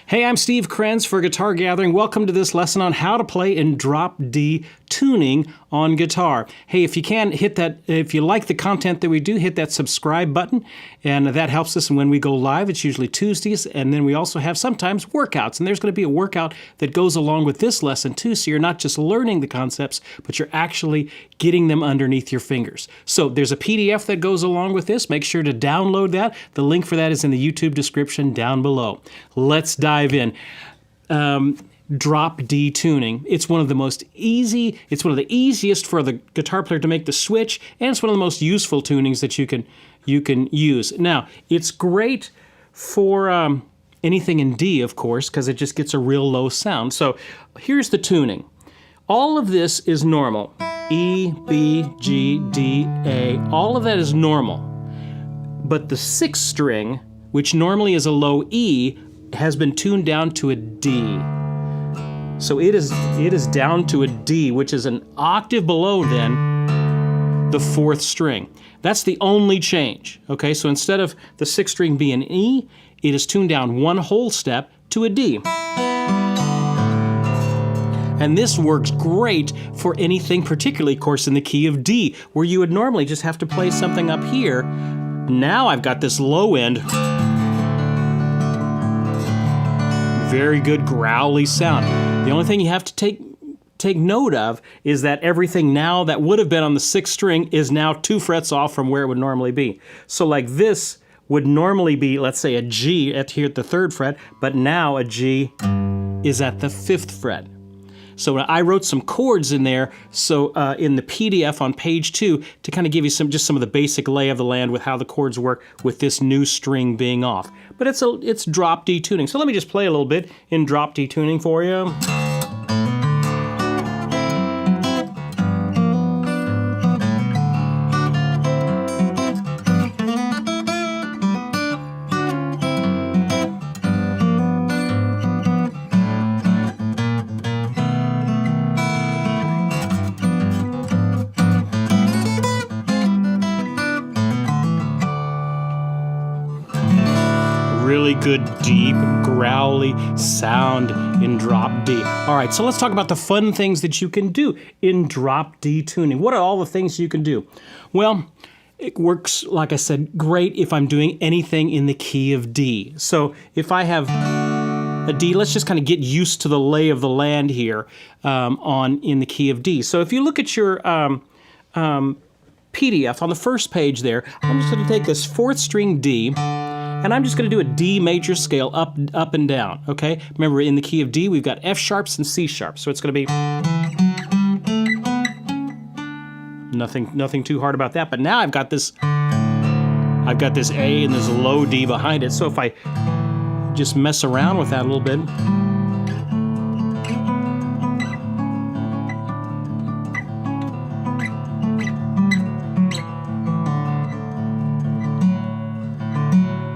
Hey, I'm Steve Krenz for Guitar Gathering. Welcome to this lesson on how to play in drop D tuning on guitar. Hey, if you can, hit that, if you like the content that we do, hit that subscribe button, and that helps us. And when we go live, it's usually Tuesdays, and then we also have sometimes workouts, and there's going to be a workout that goes along with this lesson too, so you're not just learning the concepts, but you're actually getting them underneath your fingers. So there's a PDF that goes along with this. Make sure to download that. The link for that is in the YouTube description down below. Let's dive in. Drop D tuning. It's one of the easiest for the guitar player to make the switch, and it's one of the most useful tunings that you can use. Now, it's great for anything in D, of course, because it just gets a real low sound. So here's the tuning. All of this is normal. E, B, G, D, A. All of that is normal. But the sixth string, which normally is a low E, has been tuned down to a D. So it is down to a D, which is an octave below then the fourth string. That's the only change, okay? So instead of the sixth string being an E, it is tuned down one whole step to a D. And this works great for anything, particularly, of course, in the key of D, where you would normally just have to play something up here. Now I've got this low end, very good growly sound. The only thing you have to take note of is that everything now that would have been on the sixth string is now 2 frets off from where it would normally be. So like this would normally be, let's say, a G here at the 3rd fret, but now a G is at the 5th fret. So I wrote some chords in there, so in the PDF on page 2, to kind of give you just some of the basic lay of the land with how the chords work with this new string being off. But it's drop D tuning. So let me just play a little bit in drop D tuning for you. Really good, deep, growly sound in drop D. All right, so let's talk about the fun things that you can do in drop D tuning. What are all the things you can do? Well, it works, like I said, great if I'm doing anything in the key of D. So if I have a D, let's just kind of get used to the lay of the land here in the key of D. So if you look at your PDF on the first page there, I'm just going to take this 4th string D, and I'm just going to do a D major scale up and down, okay? Remember, in the key of D, we've got F sharps and C sharps, so it's going to be nothing too hard about that. But now I've got this A and this low D behind it. So if I just mess around with that a little bit,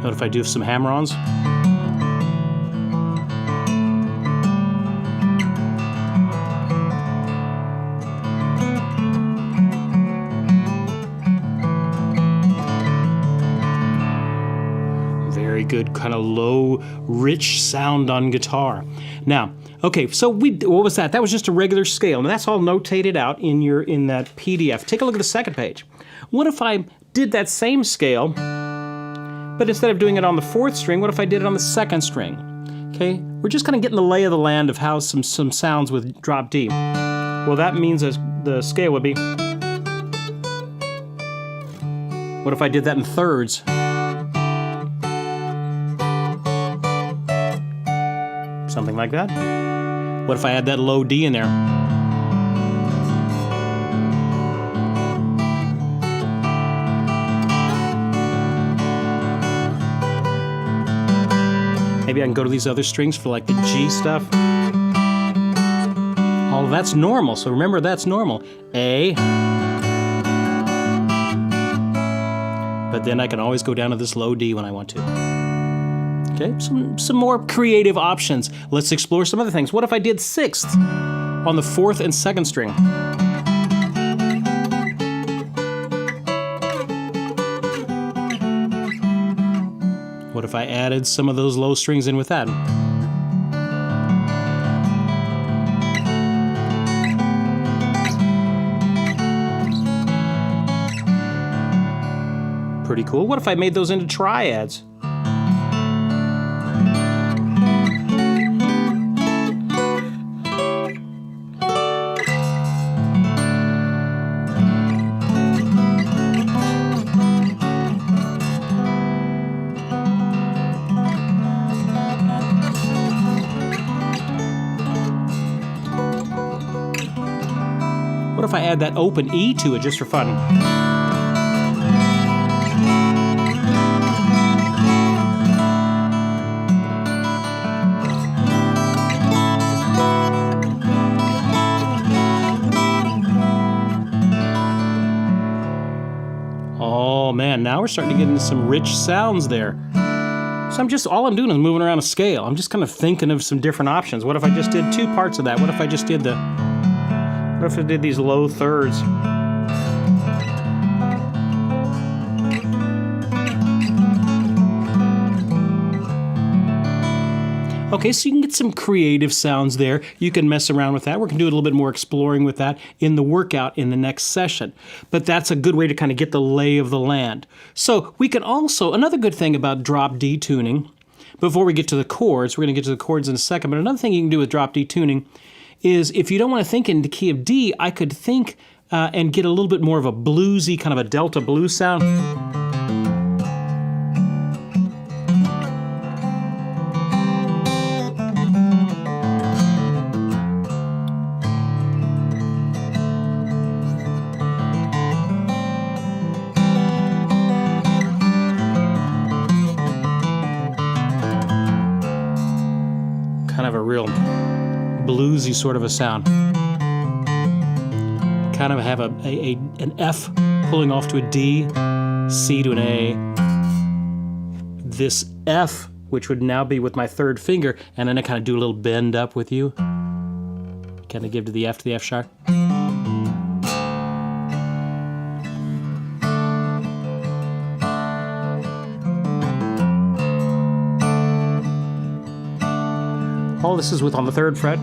what if I do some hammer-ons? Very good, kind of low, rich sound on guitar. Now, okay, so what was that? That was just a regular scale. Now that's all notated out in that PDF. Take a look at the second page. What if I did that same scale, but instead of doing it on the 4th string, what if I did it on the 2nd string? Okay, we're just kind of getting the lay of the land of how some sounds with drop D. Well, that means the scale would be. What if I did that in thirds? Something like that. What if I had that low D in there? Maybe I can go to these other strings for like the G stuff. All of that's normal, so remember that's normal. A. But then I can always go down to this low D when I want to. Okay, some more creative options. Let's explore some other things. What if I did 6th on the 4th and 2nd string? What if I added some of those low strings in with that? pretty cool. What if I made those into triads? What if I add that open E to it just for fun? Oh man, now we're starting to get into some rich sounds there. So all I'm doing is moving around a scale. I'm just kind of thinking of some different options. What if I just did two parts of that? What if I just did what if I did these low thirds? Okay, so you can get some creative sounds there. You can mess around with that. We're going to do a little bit more exploring with that in the workout in the next session. But that's a good way to kind of get the lay of the land. So we can also, another good thing about drop D tuning, before we get to the chords, we're going to get to the chords in a second, but another thing you can do with drop D tuning is if you don't want to think in the key of D, I could think and get a little bit more of a bluesy, kind of a Delta blues sound. Kind of a real bluesy sort of a sound. Kind of have an F pulling off to a D, C to an A. This F, which would now be with my third finger, and then I kind of do a little bend up with you. Kind of give to the F sharp. All this is with on the 3rd fret.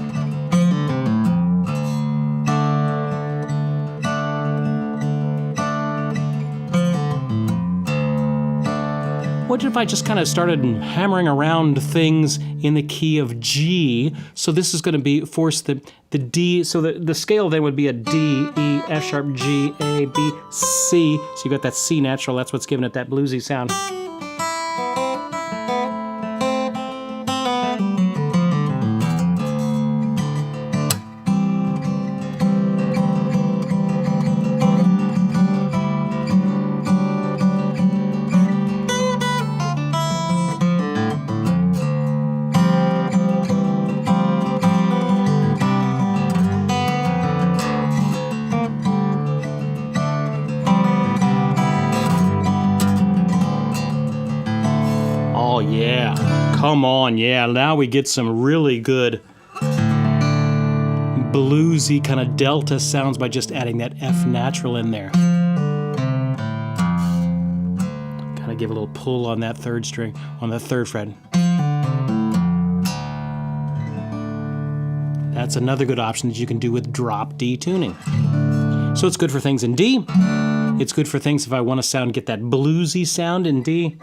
What if I just kind of started hammering around things in the key of G? So this is going to be force the D. So the scale then would be a D, E, F sharp, G, A, B, C. So you got that C natural. That's what's giving it that bluesy sound. Yeah, come on, yeah. Now we get some really good bluesy kind of Delta sounds by just adding that F natural in there. Kind of give a little pull on that 3rd string, on the 3rd fret. That's another good option that you can do with drop D tuning. So it's good for things in D. It's good for things if I want to get that bluesy sound in D.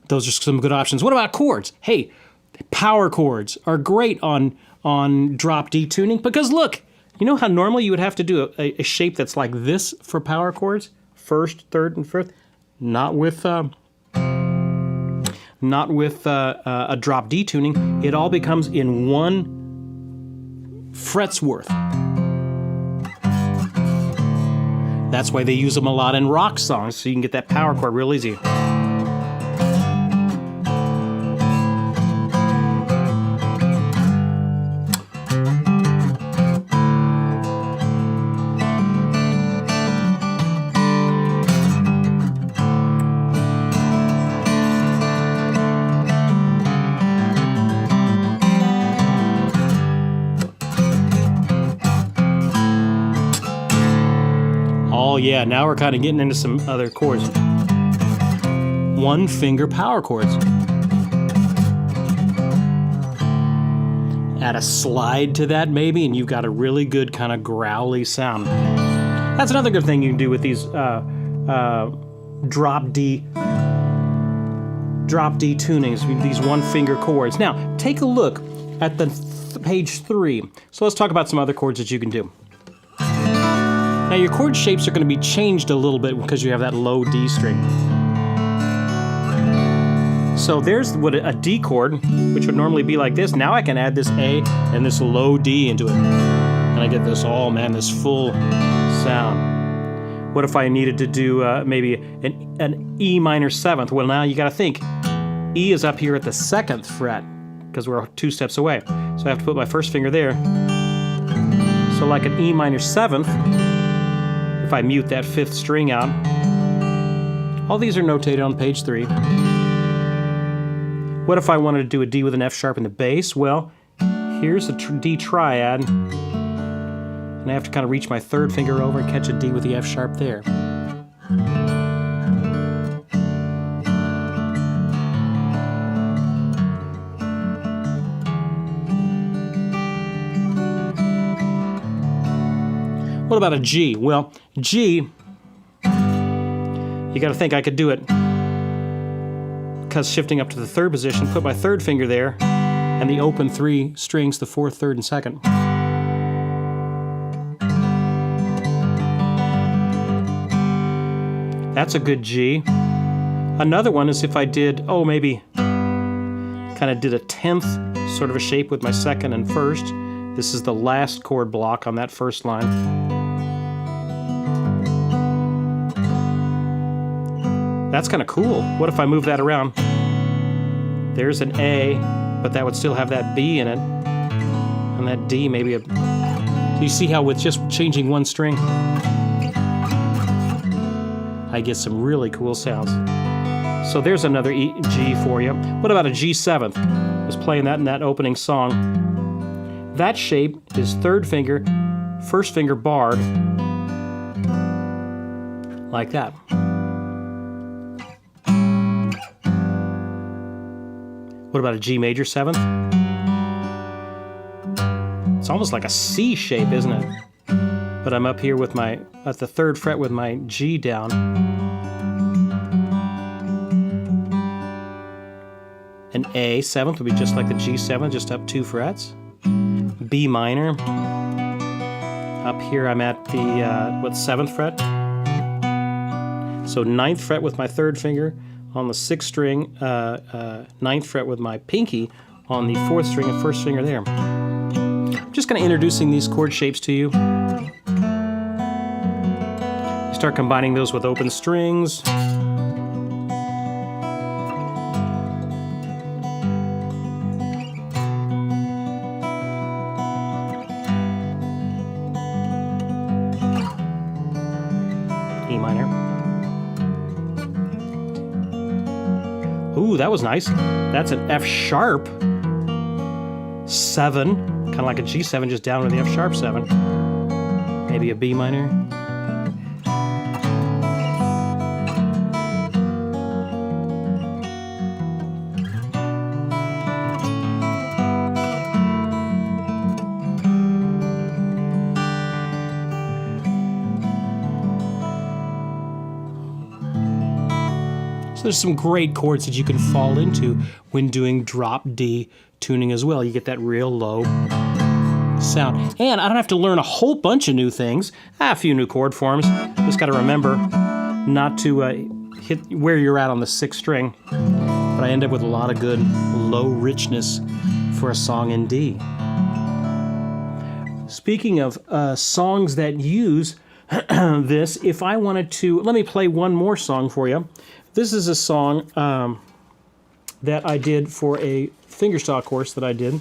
Those are some good options. What about chords? Hey, power chords are great on drop D tuning because look, you know how normally you would have to do a shape that's like this for power chords? 1st, 3rd, and 4th? Not with a drop D tuning. It all becomes in 1 fret's worth. That's why they use them a lot in rock songs, so you can get that power chord real easy. Oh yeah, now we're kind of getting into some other chords. 1 finger power chords. add a slide to that maybe, and you've got a really good kind of growly sound. That's another good thing you can do with these drop D tunings, these one-finger chords. Now, take a look at the page 3. So let's talk about some other chords that you can do. Now, your chord shapes are going to be changed a little bit because you have that low D string. So there's what a D chord, which would normally be like this. Now I can add this A and this low D into it. And I get this, oh man, this full sound. What if I needed to do maybe an E minor 7th? Well, now you got to think. E is up here at the 2nd fret because we're 2 steps away. So I have to put my first finger there. So like an E minor 7th, if I mute that 5th string out, all these are notated on page 3. What if I wanted to do a D with an F sharp in the bass? Well, here's a D triad, and I have to kind of reach my 3rd finger over and catch a D with the F sharp there. What about a G? Well, G, you got to think I could do it because shifting up to the 3rd position, put my 3rd finger there, and the open 3 strings, the 4th, 3rd, and 2nd. That's a good G. Another one is if I did, maybe kind of did a 10th sort of a shape with my 2nd and 1st. This is the last chord block on that 1st line. That's kind of cool. What if I move that around? There's an A, but that would still have that B in it. And that D maybe a... Do you see how with just changing one string, I get some really cool sounds. So there's another E, G for you. What about a G7th? I was playing that in that opening song. That shape is 3rd finger, 1st finger barred, like that. What about a G major 7th? It's almost like a C shape, isn't it? But I'm up here with my, at the 3rd fret with my G down. An A 7th would be just like the G7, just up 2 frets. B minor. Up here I'm at the, 7th fret? So 9th fret with my 3rd finger on the 6th string, 9th fret with my pinky on the 4th string and 1st finger there. I'm just kind of introducing these chord shapes to you. You start combining those with open strings. E minor. Ooh, that was nice. That's an F sharp 7, kind of like a G7, just down with the F sharp 7. Maybe a B minor. So there's some great chords that you can fall into when doing drop D tuning as well. You get that real low sound. And I don't have to learn a whole bunch of new things. A few new chord forms. Just got to remember not to hit where you're at on the 6th string. But I end up with a lot of good low richness for a song in D. Speaking of songs that use this, if I wanted to, let me play one more song for you. This is a song that I did for a fingerstyle course that I did,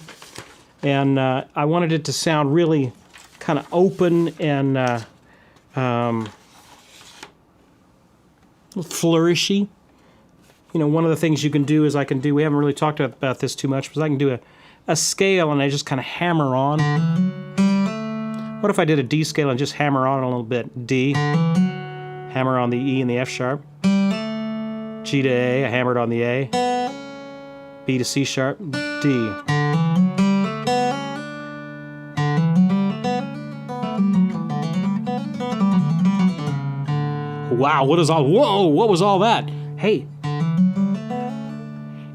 and I wanted it to sound really kind of open and flourishy. You know, one of the things you can do is we haven't really talked about this too much, but I can do a scale and I just kind of hammer on. What if I did a D scale and just hammer on a little bit? D, hammer on the E and the F sharp. G to A, I hammered on the A. B to C sharp, D. Wow, what was all that? Hey,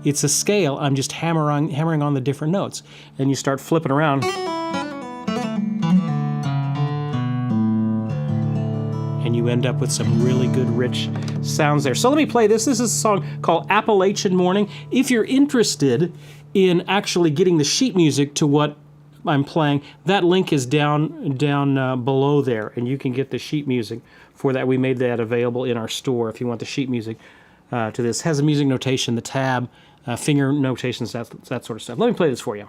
it's a scale. I'm just hammering on the different notes. And you start flipping around. And you end up with some really good, rich sounds there. So let me play this. This is a song called Appalachian Morning. If you're interested in actually getting the sheet music to what I'm playing, that link is down below there, and you can get the sheet music for that. We made that available in our store if you want the sheet music to this. It has a music notation, the tab, finger notations, that sort of stuff. Let me play this for you.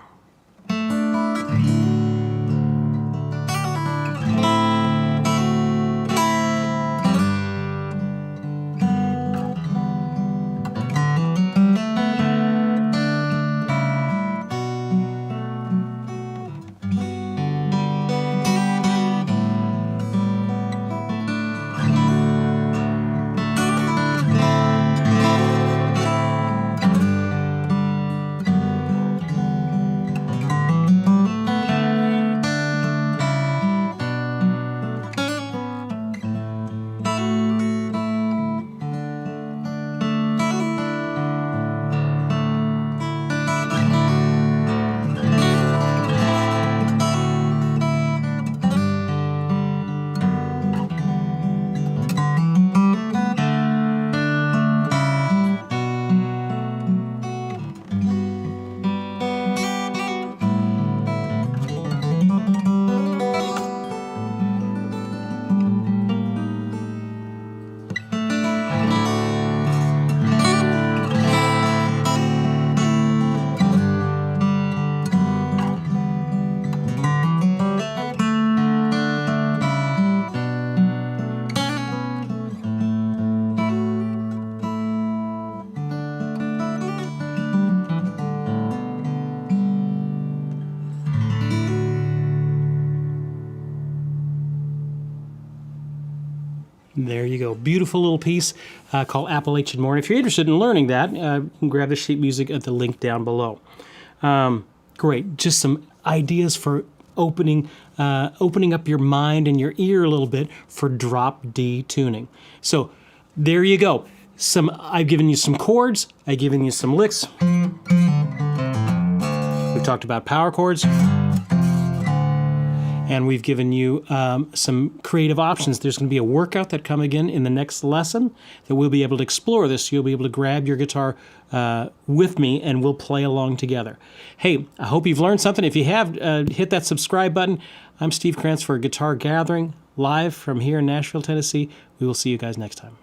There you go. Beautiful little piece called Appalachian Morning. If you're interested in learning that, you can grab the sheet music at the link down below. Great. Just some ideas for opening up your mind and your ear a little bit for drop D tuning. So there you go. I've given you some chords. I've given you some licks. We've talked about power chords. And we've given you some creative options. There's going to be a workout that come again in the next lesson that we'll be able to explore this. You'll be able to grab your guitar with me and we'll play along together. Hey, I hope you've learned something. If you have, hit that subscribe button. I'm Steve Krenz for Guitar Gathering, live from here in Nashville, Tennessee. We will see you guys next time.